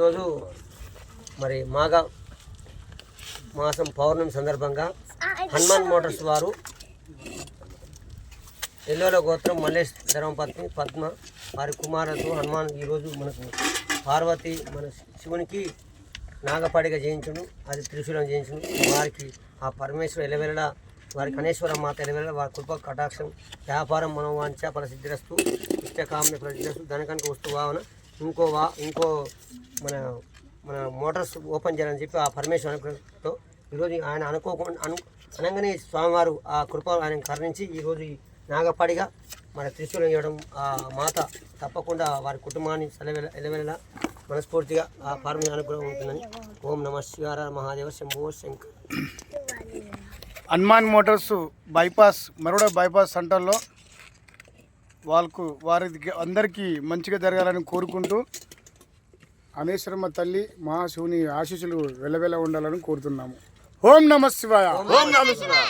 ఈరోజు మరి మాసం పౌర్ణమి సందర్భంగా హనుమాన్ మోటార్స్ వారు ఎల్లోల గోత్రం మల్లేష్ ధర్మపత్ని పద్మ వారి కుమారులతో హనుమాన్ ఈరోజు మనకు పార్వతి మన శివునికి నాగపాడిగా చేయించును, అది త్రిశూలం చేయించును. వారికి ఆ పరమేశ్వర ఎలవెలలా వారి కనేశ్వర మాత ఎలవెల వారి కృప కటాక్షం వ్యాపారం మనోవాంఛ ఫలసిద్ధిరస్తు ఇష్టకామ్య ఫలసిద్ధిరస్తు ధనకనక వస్తువాహన ఇంకో మన మన మోటార్స్ ఓపెన్ చేయాలని చెప్పి ఆ పరమేశ్వర అనుగ్రహంతో ఈరోజు ఆయన అనగానే స్వామివారు ఆ కృప ఆయన కరుణించి ఈరోజు నాగపాడిగా మన త్రిశూలం ఇవ్వడం ఆ మాత తప్పకుండా వారి కుటుంబాన్ని ఎలవెల మనస్ఫూర్తిగా ఆ పరమేశ్వర అనుగ్రహం ఉంటుందని. ఓం నమ శివార మహాదేవ శంభో శంకర్. హనుమాన్ మోటార్స్ బైపాస్ మరోడ బైపాస్ సెంటర్లో వారికి అందరికీ మంచిగా జరగాలని కోరుకుంటూ అనేశ్వరమ్మ తల్లి మహాశివుని ఆశీస్సులు వెలవెల ఉండాలని కోరుతున్నాము. ఓం నమ శివాయ. ఓం నమ శివాయ.